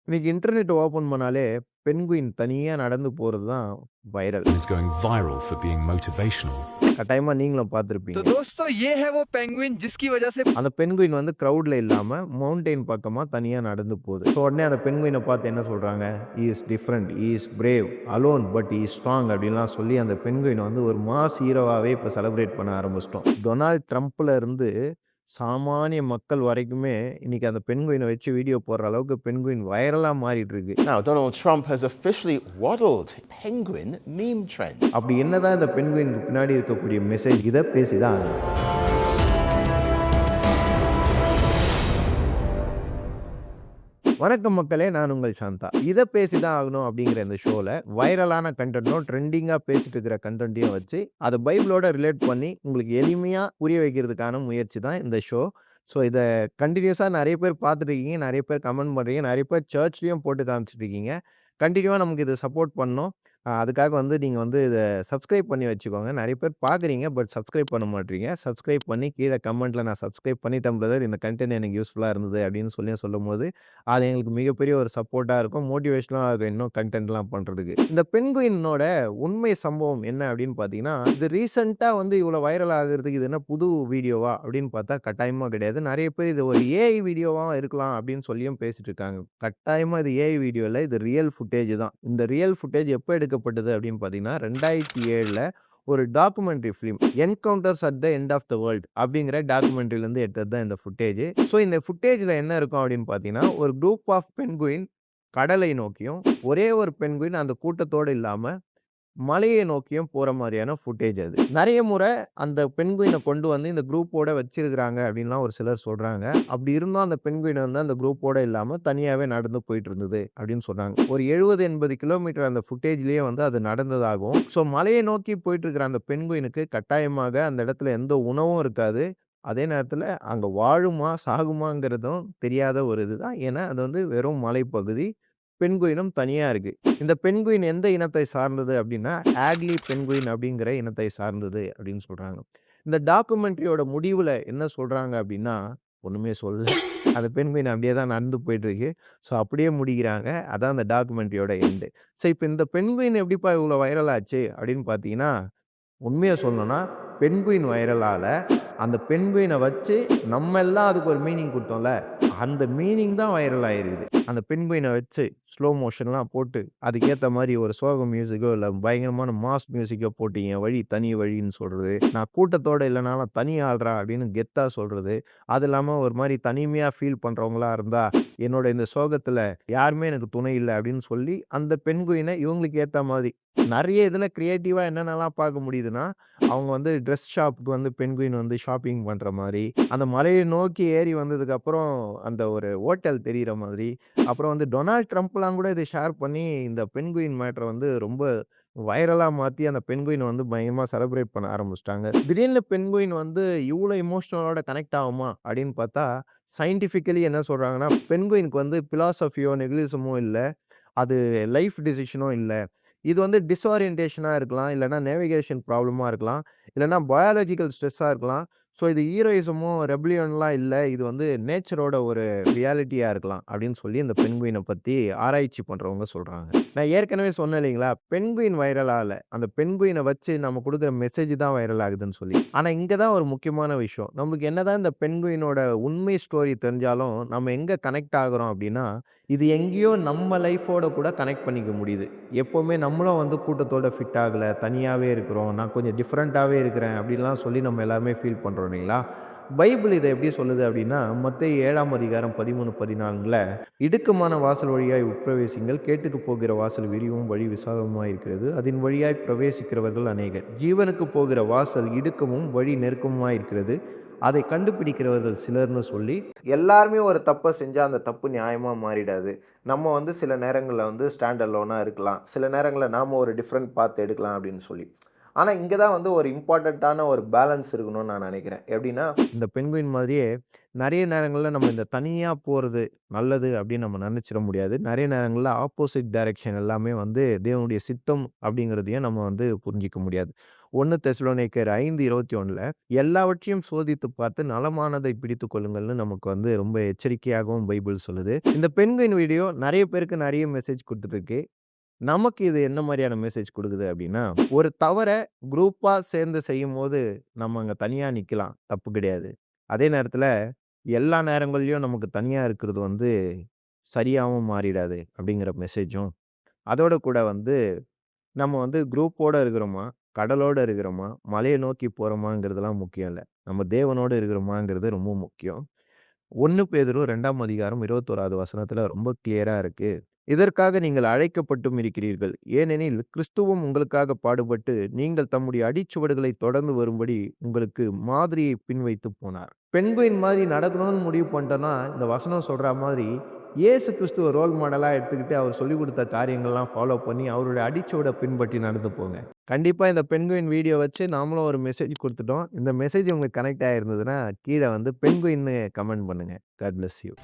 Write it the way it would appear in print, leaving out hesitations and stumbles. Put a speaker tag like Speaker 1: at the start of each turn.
Speaker 1: இன்னைக்கு internet open பண்ணாலே penguin தனியா நடந்து போறது தான் viral.
Speaker 2: is going viral for being motivational.
Speaker 1: கட்டாயமா நீங்களும்
Speaker 3: तो
Speaker 1: பார்த்திருப்பீங்க.
Speaker 3: दोस्तों ये है वो पेंगुइन जिसकी वजह से
Speaker 1: அந்த பென்குயின் வந்து கிரவுட்ல இல்லாம மவுண்டைன் பக்கமா தனியா நடந்து போகுது. ஸோ உடனே அந்த பென்குயினை பார்த்து என்ன சொல்றாங்க? "He is different, he is brave, alone but he is strong" அப்படின்லாம் சொல்லி அந்த பென்குயினை வந்து ஒரு மாஸ் ஹீரோவாவே இப்போ செலிப்ரேட் பண்ண ஆரம்பிச்சிட்டோம். டொனால்ட் ட்ரம்ப்ல இருந்து சாமானிய மக்கள் வரைக்குமே இன்னைக்கு அந்த பென்குயினை வச்சு வீடியோ போடுற அளவுக்கு பென்குயின் வைரலா மாறிட்டு இருக்கு.
Speaker 4: Now, Donald Trump has officially waddled penguin meme trend.
Speaker 1: அப்படி என்னதான் இந்த பென்குயினுக்கு பின்னாடி இருக்கக்கூடிய மெசேஜ்? இதை பேசிதான் ஆகணும். வணக்கம் மக்களே, நான் உங்கள் சாந்தா. இதை பேசிதான் ஆகணும் அப்படிங்கிற இந்த ஷோவில் வைரலான கண்டென்ட்டும் ட்ரெண்டிங்காக பேசிட்டு இருக்கிற கண்டென்ட்டையும் வச்சு அதை பைபிளோட ரிலேட் பண்ணி உங்களுக்கு எளிமையாக புரிய வைக்கிறதுக்கான முயற்சி தான் இந்த ஷோ. ஸோ இதை கண்டினியூஸாக நிறைய பேர் பார்த்துட்ருக்கீங்க, நிறைய பேர் கமெண்ட் பண்ணுறீங்க, நிறைய பேர் சர்ச்லேயும் போட்டு காமிச்சிட்ருக்கீங்க. கண்டினியூவாக நமக்கு இதை சப்போர்ட் பண்ணணும். அதுக்காக வந்து நீங்கள் வந்து இதை சப்ஸ்கிரைப் பண்ணி வச்சுக்கோங்க. நிறைய பேர் பார்க்குறீங்க, பட் சப்ஸ்கிரைப் பண்ண மாட்டீங்க. சப்ஸ்கிரைப் பண்ணி கீழே கமெண்ட்டில் நான் சப்ஸ்கிரைப் பண்ணிட்டேன் பிரதர், இந்த கண்டென்ட் எனக்கு யூஸ்ஃபுல்லாக இருந்தது அப்படின்னு சொல்லும்போது அது எங்களுக்கு மிகப்பெரிய ஒரு சப்போர்ட்டாக இருக்கும், மோட்டிவேஷனாக இருக்கும் இன்னும் கண்டென்ட்லாம் பண்ணுறதுக்கு. இந்த பென்குயினோட உண்மை சம்பவம் என்ன அப்படின்னு பார்த்தீங்கன்னா, இது ரீசெண்டாக வந்து இவ்வளோ வைரல் ஆகிறதுக்கு இது என்ன புது வீடியோவா அப்படின்னு பார்த்தா கட்டாயமாக கிடையாது. நிறைய பேர் இது ஒரு ஏஐ வீடியோவாக இருக்கலாம் அப்படின்னு சொல்லியும் பேசிட்டு இருக்காங்க. கட்டாயமாக இது ஏஐ வீடியோ இல்லை, இது ரியல் ஃபுட்டேஜ் தான். இந்த ரியல் ஃபுட்டேஜ் எப்போ எடுக்கப்பட்டது அப்படின்னு பார்த்தீங்கன்னா 2007 ஒரு documentary film encounters at the end of the world அப்படிங்கிற டாக்குமெண்ட்ரிலேருந்து எடுத்தது தான் இந்த ஃபுட்டேஜ். ஸோ இந்த ஃபுட்டேஜில் என்ன இருக்கும் அப்படின்னு பார்த்தீங்கன்னா, ஒரு குரூப் ஆஃப் பென்குயின் கடலை நோக்கியும் ஒரே ஒரு பென்குயின் அந்த கூட்டத்தோடு இல்லாமல் மலையை நோக்கியும் போகிற மாதிரியான ஃபுட்டேஜ் அது. நிறைய முறை அந்த பென்குயினை கொண்டு வந்து இந்த குரூப்போட வச்சிருக்கிறாங்க அப்படின்லாம் ஒரு சிலர் சொல்கிறாங்க. அப்படி இருந்தும் அந்த பென்குயின் வந்து அந்த குரூப்போட இல்லாமல் தனியாகவே நடந்து போயிட்டு இருந்தது அப்படின்னு சொல்கிறாங்க. ஒரு 70-80 கிலோமீட்டர் அந்த ஃபுட்டேஜ்லேயே வந்து அது நடந்ததாகும். ஸோ மலையை நோக்கி போயிட்டு இருக்கிற அந்த பென்குயினுக்கு கட்டாயமாக அந்த இடத்துல எந்த உணவும் இருக்காது. அதே நேரத்தில் அங்கே வாழுமா சாகுமாங்கிறதும் தெரியாத ஒரு இதுதான். ஏன்னா அது வந்து வெறும் மலைப்பகுதி, பென்குயினும் தனியாக இருக்குது. இந்த பென்குயின் எந்த இனத்தை சார்ந்தது அப்படின்னா ஆக்லி பென்குயின் அப்படிங்கிற இனத்தை சார்ந்தது அப்படின்னு சொல்கிறாங்க. இந்த டாக்குமெண்ட்ரியோட முடிவில் என்ன சொல்கிறாங்க அப்படின்னா, ஒன்றுமே சொல்லல, அந்த பென்குயின் அப்படியே தான் நடந்து போயிட்டுருக்கு. ஸோ அப்படியே முடிக்கிறாங்க. அதான் அந்த டாக்குமெண்ட்ரியோட எண்டு. ஸோ இப்போ இந்த பென்குயின் எப்படிப்பா இவ்வளோ வைரல் ஆச்சு அப்படின்னு பார்த்தீங்கன்னா, உண்மையை சொல்லணும்னா பென்குயின் வைரலால் அந்த பென்குயினை வச்சு நம்ம எல்லாம் அதுக்கு ஒரு மீனிங் கொடுத்தோம்ல, அந்த மீனிங் தான் வைரல் ஆகிருக்குது. அந்த பென்குயினை வச்சு ஸ்லோ மோஷன்லாம் போட்டு அதுக்கேற்ற மாதிரி ஒரு சோக மியூசிக்கோ இல்லை பயங்கரமான மாஸ் மியூசிக்கோ போட்டு என் வழி தனி வழின்னு சொல்கிறது, நான் கூட்டத்தோடு இல்லைனாலும் தனி ஆள்றா அப்படின்னு கெத்தாக சொல்கிறது, அது இல்லாமல் ஒரு மாதிரி தனிமையாக ஃபீல் பண்ணுறவங்களா இருந்தால் என்னோட இந்த சோகத்தில் யாருமே எனக்கு துணை இல்லை அப்படின்னு சொல்லி அந்த பென்குயினை இவங்களுக்கு ஏற்ற மாதிரி நிறைய இதில் க்ரியேட்டிவாக என்னென்னலாம் பார்க்க முடியுதுன்னா, அவங்க வந்து ட்ரெஸ் ஷாப்புக்கு வந்து பென்குயின் வந்து ஷாப்பிங் பண்ணுற மாதிரி, அந்த மலையை நோக்கி ஏறி வந்ததுக்கப்புறம் அந்த ஒரு ஹோட்டல் தெரிகிற மாதிரி, அப்புறம் வந்து டொனால்ட் ட்ரம்ப்லாம் கூட இதை ஷேர் பண்ணி இந்த பென்குயின் மேட்டரை வந்து ரொம்ப வைரலாக மாற்றி அந்த பென்குயினை வந்து பயங்கரமாக செலிப்ரேட் பண்ண ஆரம்பிச்சிட்டாங்க. திடீர்னு பென்குயின் வந்து இவ்வளோ எமோஷனலோட கனெக்ட் ஆகுமா அப்படின்னு பார்த்தா, சயின்டிஃபிக்கலி என்ன சொல்கிறாங்கன்னா, பென்குயினுக்கு வந்து பிலாசபியோ நெகிலிசமோ இல்லை, அது லைஃப் டிசிஷனும் இல்லை. இது வந்து டிஸ்ஆரியன்டேஷனாக இருக்கலாம், இல்லைனா நேவிகேஷன் ப்ராப்ளமாக இருக்கலாம், இல்லைனா பயாலஜிக்கல் ஸ்ட்ரெஸ்ஸாக இருக்கலாம். ஸோ இது ஹீரோயிசமோ ரெபலியன்லாம் இல்லை, இது வந்து நேச்சரோட ஒரு ரியாலிட்டியாக இருக்கலாம் அப்படின்னு சொல்லி இந்த பென்குயினை பற்றி ஆராய்ச்சி பண்ணுறவங்க சொல்கிறாங்க. நான் ஏற்கனவே சொன்னேன் இல்லைங்களா, பென்குயின் வைரலாகல, அந்த பென்குயினை வச்சு நம்ம கொடுக்குற மெசேஜ் தான் வைரல் ஆகுதுன்னு சொல்லி. ஆனால் இங்கே தான் ஒரு முக்கியமான விஷயம், நம்மளுக்கு என்னதான் இந்த பென்குயினோட உண்மை ஸ்டோரி தெரிஞ்சாலும் நம்ம எங்கே கனெக்ட் ஆகுறோம் அப்படின்னா, இது எங்கேயோ நம்ம லைஃபோட கூட கனெக்ட் பண்ணிக்க முடியுது. எப்போவுமே நம்மளும் வந்து கூட்டத்தோட ஃபிட் ஆகலை, தனியாகவே இருக்கிறோம், நான் கொஞ்சம் டிஃப்ரெண்ட்டாகவே இருக்கிறேன் அப்படின்லாம் சொல்லி நம்ம எல்லாருமே ஃபீல் பண்ணுறோம் இல்லைங்களா. பைபிள் இதை எப்படி சொல்லுது அப்படின்னா, மத்தேயு 7ஆம் அதிகாரம் 13-14 இடுக்கமான வாசல் வழியாய் உட்பிரவேசிங்கள், கேட்டுக்கு போகிற வாசல் விரிவும் வழி விசாலமுமாய் இருக்கிறது, அதன் வழியாய் பிரவேசிக்கிறவர்கள் அநேகர். ஜீவனுக்கு போகிற வாசல் இடுக்கமும் வழி நெருக்கமுமாய் இருக்கிறது, அதை கண்டுபிடிக்கிறவர்கள் சிலர்னு சொல்லி, எல்லாருமே ஒரு தப்பை செஞ்சால் அந்த தப்பு நியாயமாக மாறிடாது. நம்ம வந்து சில நேரங்களில் வந்து ஸ்டாண்ட் அலோனாக இருக்கலாம், சில நேரங்களில் நாம் ஒரு டிஃப்ரெண்ட் பாத் எடுக்கலாம் அப்படின்னு சொல்லி. ஆனால் இங்கே தான் வந்து ஒரு இம்பார்ட்டண்ட்டான ஒரு பேலன்ஸ் இருக்கணும்னு நான் நினைக்கிறேன். எப்படின்னா, இந்த பென்குயின் மாதிரியே நிறைய நேரங்களில் நம்ம இந்த தனியாக போகிறது நல்லது அப்படின்னு நம்ம நினச்சிட முடியாது. நிறைய நேரங்களில் ஆப்போசிட் டைரெக்ஷன் எல்லாமே வந்து தேவனுடைய சித்தம் அப்படிங்கிறதையும் நம்ம வந்து புரிஞ்சிக்க முடியாது. 1 தெசலோனிக்கேயர் 5:21ல எல்லாவற்றையும் சோதித்து பார்த்து நலமானதை பிடித்துக் கொள்ளுங்கள்னு நமக்கு வந்து ரொம்ப எச்சரிக்கையாகவும் பைபிள் சொல்லுது. இந்த பென்குயின் வீடியோ நெறைய பேருக்கு நெறைய மெசேஜ் குடுத்துருக்கு. நமக்கு இது என்ன மாரியான மெசேஜ் குடுக்குது அப்டின்னா, ஒரு தவற குரூப்பா சேர்ந்து செய்யும்போது நம்ம அங்க தனியா நிக்கலாம். தப்பு கிடையாது. அதே நேரத்துல எல்லா நேரங்கள்லயும் நமக்கு தனியா இருக்கிறது வந்து சரியாவும் மாறிடாது அப்டிங்கிற மெசேஜும், அதோட கூட வந்து நம்ம வந்து குரூப்போட இருக்கிறோமா, கடலோட இருக்கிறோமா, மலைய நோக்கி போறோமாங்கிறதெல்லாம் முக்கியம் இல்ல. நம்ம தேவனோடு இருக்கிறோமாங்கிறது ரொம்ப முக்கியம். 1 பேதுரு 2ஆம் அதிகாரம் 21வது வசனத்துல ரொம்ப கிளியரா இருக்கு. இதற்காக நீங்கள் அழைக்கப்பட்டும் இருக்கிறீர்கள். ஏனெனில் கிறிஸ்துவும் உங்களுக்காக பாடுபட்டு நீங்கள் தம்முடைய அடிச்சுவடுகளை தொடர்ந்து வரும்படி உங்களுக்கு மாதிரியை பின்வைத்து போனார். பெண்குயின் மாதிரி நடக்கணும்னு முடிவு பண்ணிட்டோம்னா, இந்த வசனம் சொல்ற மாதிரி இயேசு கிறிஸ்துவ ரோல் மாடலா எடுத்துக்கிட்டு அவர் சொல்லிக் குடுத்த காரியங்கள்லாம் ஃபாலோ பண்ணி அவருடைய அடிச்சுவட பின்பற்றி நடந்து போங்க. கண்டிப்பா இந்த பென்குயின் வீடியோ வச்சு நாமளும் ஒரு மெசேஜ் குடுத்துட்டோம். இந்த மெசேஜ் உங்களுக்கு கனெக்ட் ஆயிருந்ததுன்னா, கீழ வந்து பென்குயின்னு கமெண்ட் பண்ணுங்க. God bless you.